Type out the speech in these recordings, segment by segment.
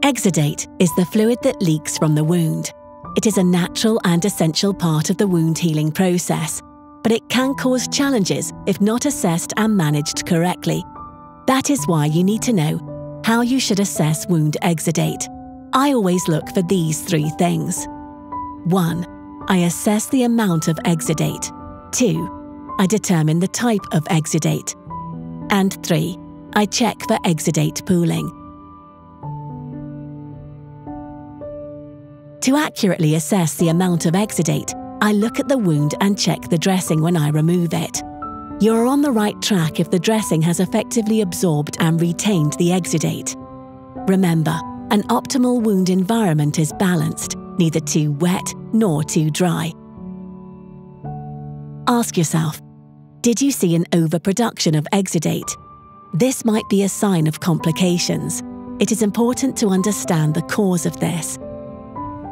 Exudate is the fluid that leaks from the wound. It is a natural and essential part of the wound healing process, but it can cause challenges if not assessed and managed correctly. That is why you need to know how you should assess wound exudate. I always look for these 3 things. 1. I assess the amount of exudate. 2. I determine the type of exudate. And 3. I check for exudate pooling. To accurately assess the amount of exudate, I look at the wound and check the dressing when I remove it. You are on the right track if the dressing has effectively absorbed and retained the exudate. Remember, an optimal wound environment is balanced, neither too wet nor too dry. Ask yourself, did you see an overproduction of exudate? This might be a sign of complications. It is important to understand the cause of this.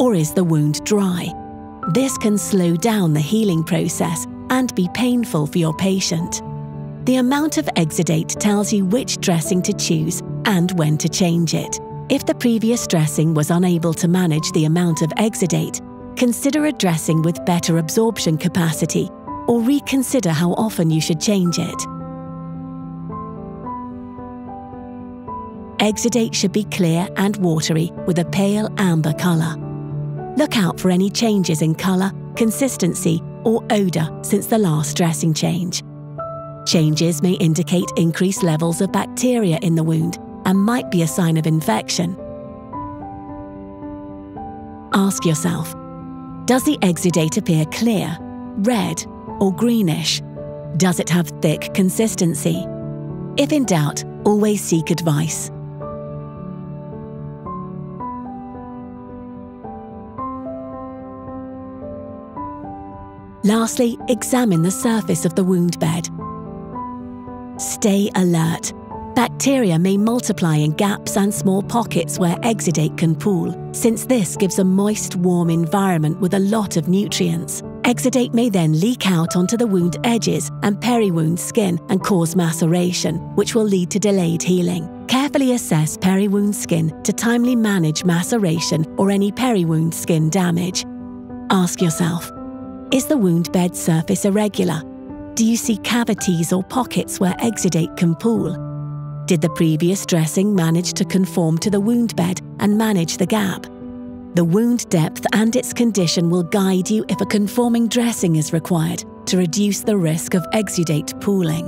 Or is the wound dry? This can slow down the healing process and be painful for your patient. The amount of exudate tells you which dressing to choose and when to change it. If the previous dressing was unable to manage the amount of exudate, consider a dressing with better absorption capacity, or reconsider how often you should change it. Exudate should be clear and watery with a pale amber colour. Look out for any changes in colour, consistency, or odour since the last dressing change. Changes may indicate increased levels of bacteria in the wound and might be a sign of infection. Ask yourself, does the exudate appear clear, red, or greenish? Does it have thick consistency? If in doubt, always seek advice. Lastly, examine the surface of the wound bed. Stay alert. Bacteria may multiply in gaps and small pockets where exudate can pool, since this gives a moist, warm environment with a lot of nutrients. Exudate may then leak out onto the wound edges and peri-wound skin and cause maceration, which will lead to delayed healing. Carefully assess peri-wound skin to timely manage maceration or any peri-wound skin damage. Ask yourself, is the wound bed surface irregular? Do you see cavities or pockets where exudate can pool? Did the previous dressing manage to conform to the wound bed and manage the gap? The wound depth and its condition will guide you if a conforming dressing is required to reduce the risk of exudate pooling.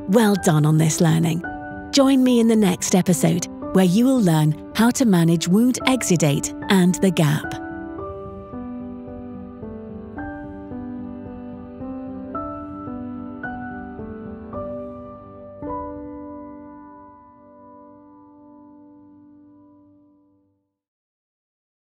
Well done on this learning. Join me in the next episode where you will learn how to manage wound exudate and the gap.